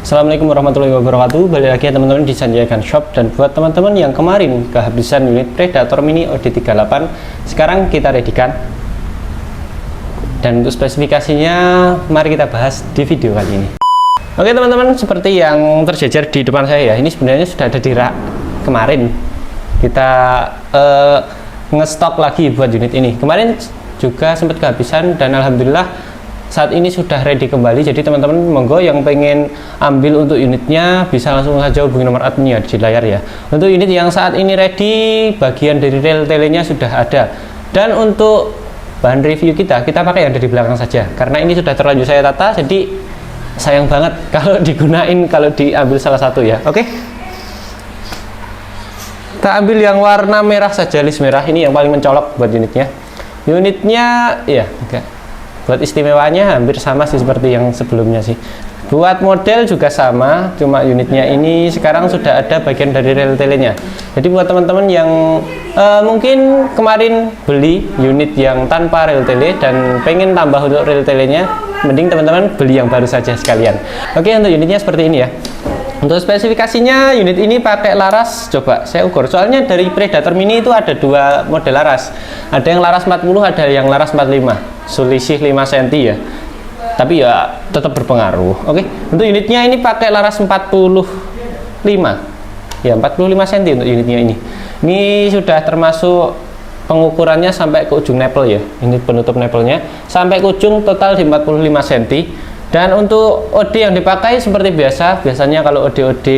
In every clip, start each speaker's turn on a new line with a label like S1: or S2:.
S1: Assalamualaikum warahmatullahi wabarakatuh. Balik lagi ya teman-teman di Sanjaya Shop. Dan buat teman-teman yang kemarin kehabisan unit Predator Mini OD38, sekarang kita readykan. Dan untuk spesifikasinya mari kita bahas di video kali ini. Oke teman-teman, seperti yang terjejer di depan saya ya, ini sebenarnya sudah ada di rak kemarin. Kita ngestok lagi buat unit ini. Kemarin juga sempat kehabisan dan alhamdulillah saat ini sudah ready kembali. Jadi teman-teman monggo yang pengen ambil untuk unitnya bisa langsung saja hubungi nomor adminnya di layar ya. Untuk unit yang saat ini ready, bagian dari rel telenya sudah ada. Dan untuk bahan review kita pakai yang dari belakang saja karena ini sudah terlanjur saya tata, jadi sayang banget kalau digunain kalau diambil salah satu ya. Oke, kita ambil yang warna merah saja, list merah ini yang paling mencolok buat unitnya. Ya enggak, buat istimewanya hampir sama sih seperti yang sebelumnya sih. Buat model juga sama, cuma unitnya ini sekarang sudah ada bagian dari rel telenya. Jadi buat teman-teman yang mungkin kemarin beli unit yang tanpa rel tele dan pengen tambah untuk rel telenya, mending teman-teman beli yang baru saja sekalian. Oke, untuk unitnya seperti ini ya. Untuk spesifikasinya, unit ini pakai laras, coba saya ukur. Soalnya dari Predator Mini itu ada dua model laras. Ada yang laras 40, ada yang laras 45. Selisih 5 cm ya. Tapi ya tetap berpengaruh. Oke, untuk unitnya ini pakai laras 45. Ya, 45 cm untuk unitnya ini. Ini sudah termasuk pengukurannya sampai ke ujung nipple ya. Ini penutup nipple-nya sampai ke ujung, total di 45 cm. Dan untuk OD yang dipakai seperti biasanya kalau OD-OD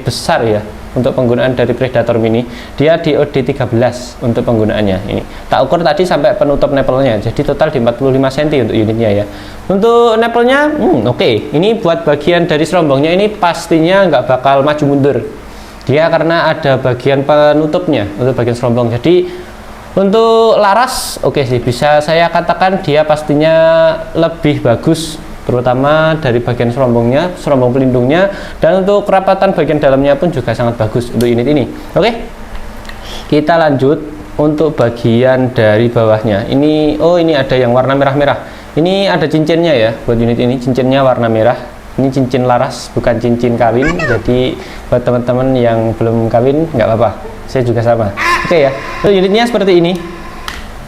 S1: besar ya, untuk penggunaan dari Predator Mini, dia di OD 13 untuk penggunaannya. Ini tak ukur tadi sampai penutup nipple-nya, jadi total di 45 cm untuk unitnya ya. Untuk nipple-nya, oke. Ini buat bagian dari serombongnya ini pastinya nggak bakal maju mundur. Dia karena ada bagian penutupnya untuk bagian serombong. Jadi untuk laras, oke sih, bisa saya katakan dia pastinya lebih bagus, terutama dari bagian serombongnya, serombong pelindungnya, dan untuk kerapatan bagian dalamnya pun juga sangat bagus untuk unit ini. Oke, kita lanjut untuk bagian dari bawahnya. Ini ada yang warna merah-merah. Ini ada cincinnya ya buat unit ini, cincinnya warna merah. Ini cincin laras, bukan cincin kawin. Jadi buat teman-teman yang belum kawin nggak apa-apa, saya juga sama. Oke ya, untuk unitnya seperti ini,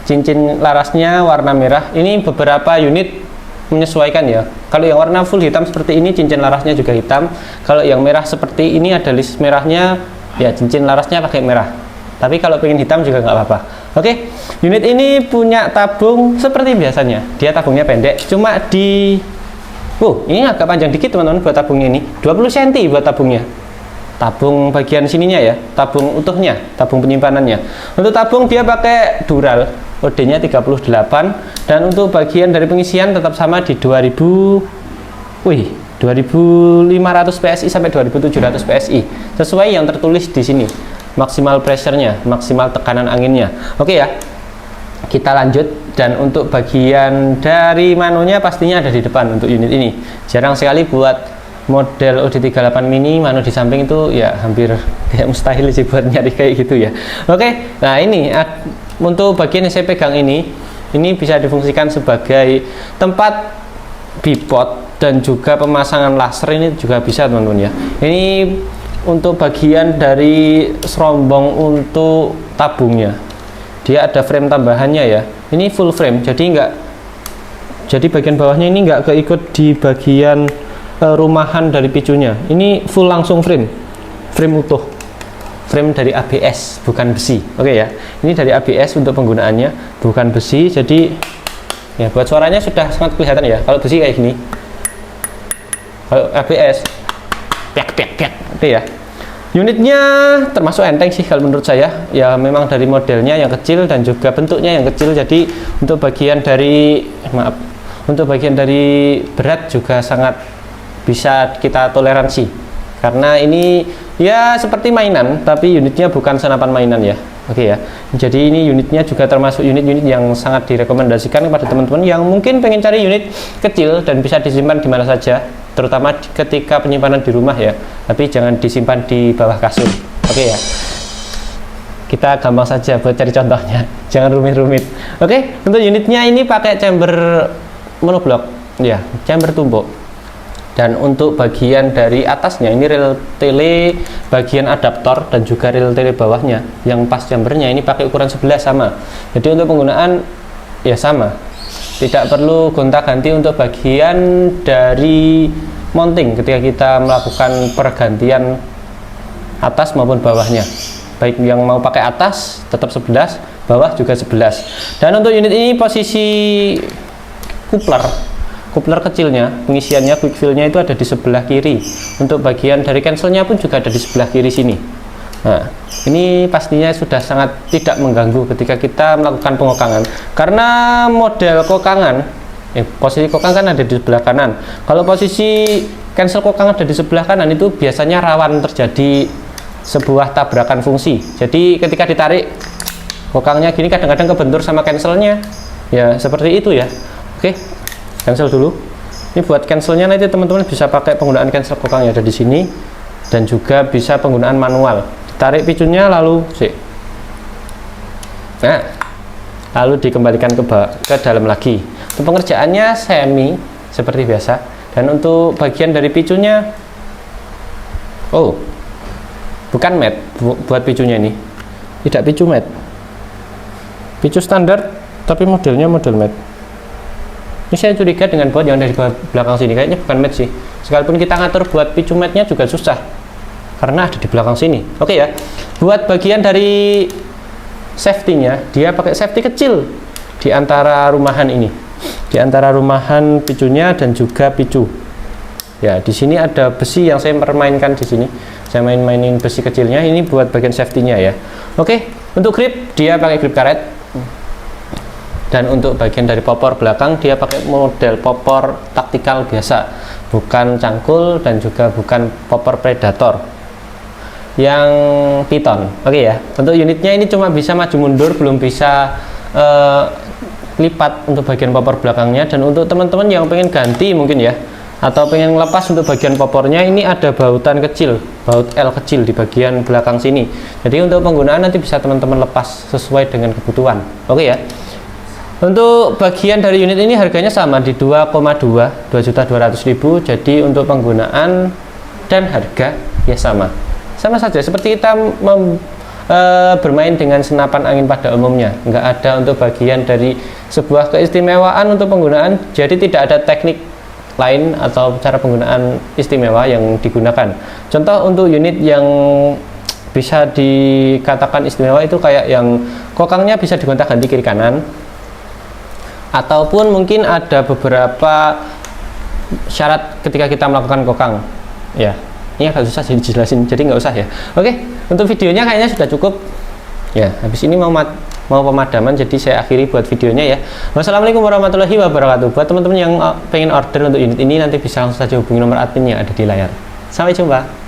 S1: cincin larasnya warna merah. Ini beberapa unit menyesuaikan ya. Kalau yang warna full hitam seperti ini, cincin larasnya juga hitam. Kalau yang merah seperti ini ada list merahnya, ya cincin larasnya pakai merah. Tapi kalau pengen hitam juga nggak apa-apa. Oke, unit ini punya tabung seperti biasanya. Dia tabungnya pendek, cuma di ini agak panjang dikit teman-teman buat tabungnya ini. 20 cm buat tabungnya. Tabung bagian sininya ya, tabung utuhnya, tabung penyimpanannya. Untuk tabung dia pakai dural, OD-nya 38, dan untuk bagian dari pengisian tetap sama di 2500 PSI sampai 2700 PSI. Sesuai yang tertulis di sini. Maksimal pressure-nya, maksimal tekanan anginnya. Oke ya. Kita lanjut, dan untuk bagian dari manunya pastinya ada di depan untuk unit ini. Jarang sekali buat model OD38 Mini manu di samping itu ya, hampir kayak mustahil sih buat nyari kayak gitu ya. Oke, nah ini untuk bagian yang saya pegang ini bisa difungsikan sebagai tempat bipod dan juga pemasangan laser, ini juga bisa teman-teman ya. Ini untuk bagian dari serombong untuk tabungnya, dia ada frame tambahannya ya. Ini full frame, jadi bagian bawahnya ini nggak keikut di bagian rumahan dari picunya. Ini full langsung frame utuh, frame dari ABS bukan besi. Oke ya, ini dari ABS untuk penggunaannya, bukan besi. Jadi ya buat suaranya sudah sangat kelihatan ya. Kalau besi kayak gini, kalau ABS piak. Oke ya, unitnya termasuk enteng sih kalau menurut saya ya. Memang dari modelnya yang kecil dan juga bentuknya yang kecil, jadi untuk bagian dari berat juga sangat bisa kita toleransi, karena ini ya seperti mainan tapi unitnya bukan senapan mainan ya. Oke ya, jadi ini unitnya juga termasuk unit-unit yang sangat direkomendasikan kepada teman-teman yang mungkin pengen cari unit kecil dan bisa disimpan di mana saja, terutama ketika penyimpanan di rumah ya. Tapi jangan disimpan di bawah kasur. Oke ya, kita gampang saja buat cari contohnya, jangan rumit-rumit. Oke, untuk unitnya ini pakai chamber monoblock ya, chamber tumpuk. Dan untuk bagian dari atasnya ini rel tele bagian adaptor dan juga rel tele bawahnya yang pas chambernya ini pakai ukuran 11 sama. Jadi untuk penggunaan ya sama, tidak perlu gonta-ganti untuk bagian dari mounting ketika kita melakukan pergantian atas maupun bawahnya. Baik yang mau pakai atas tetap 11, bawah juga 11. Dan untuk unit ini posisi kupler kecilnya, pengisiannya quick fill-nya itu ada di sebelah kiri. Untuk bagian dari cancel-nya pun juga ada di sebelah kiri sini. Nah, ini pastinya sudah sangat tidak mengganggu ketika kita melakukan pengokangan. Karena model kokangan, posisi kokang kan ada di sebelah kanan. Kalau posisi cancel kokang ada di sebelah kanan itu biasanya rawan terjadi sebuah tabrakan fungsi. Jadi ketika ditarik kokangnya gini kadang-kadang kebentur sama cancelnya. Ya, seperti itu ya. Oke. Cancel dulu. Ini buat cancelnya nanti teman-teman bisa pakai penggunaan cancel kokangnya ada di sini dan juga bisa penggunaan manual. Tarik picunya lalu lalu dikembalikan ke dalam lagi. Untuk pengerjaannya semi seperti biasa. Dan untuk bagian dari picunya bukan mat buat picunya ini. Tidak picu mat. Picu standar tapi modelnya model mat. Ini saya curiga dengan buat yang dari belakang sini kayaknya bukan mat sih. Sekalipun kita ngatur buat picu matnya juga susah karena ada di belakang sini. Oke ya. Buat bagian dari safety-nya dia pakai safety kecil di antara rumahan ini. Di antara rumahan picunya dan juga picu. Ya, di sini ada besi yang saya permainkan di sini. Saya mainin besi kecilnya ini buat bagian safety-nya ya. Oke, untuk grip dia pakai grip karet. Dan untuk bagian dari popor belakang dia pakai model popor taktikal biasa, bukan cangkul dan juga bukan popor predator yang piton. Oke ya. Untuk unitnya ini cuma bisa maju mundur, belum bisa lipat untuk bagian popor belakangnya. Dan untuk teman-teman yang pengen ganti mungkin ya, atau pengen lepas untuk bagian popornya, ini ada bautan kecil, baut L kecil di bagian belakang sini. Jadi untuk penggunaan nanti bisa teman-teman lepas sesuai dengan kebutuhan. Oke ya. Untuk bagian dari unit ini harganya sama di 2,2.200.000. Jadi untuk penggunaan dan harga ya sama saja seperti kita bermain dengan senapan angin pada umumnya. Nggak ada untuk bagian dari sebuah keistimewaan untuk penggunaan. Jadi tidak ada teknik lain atau cara penggunaan istimewa yang digunakan. Contoh untuk unit yang bisa dikatakan istimewa itu kayak yang kokangnya bisa digonta-ganti kiri kanan, ataupun mungkin ada beberapa syarat ketika kita melakukan kokang ya. Ini agak susah dijelasin, jadi nggak usah ya. Oke, untuk videonya kayaknya sudah cukup ya. Habis ini mau pemadaman, jadi saya akhiri buat videonya ya. Wassalamualaikum warahmatullahi wabarakatuh. Buat teman-teman yang pengen order untuk unit ini nanti bisa langsung saja hubungi nomor admin yang ada di layar. Sampai jumpa.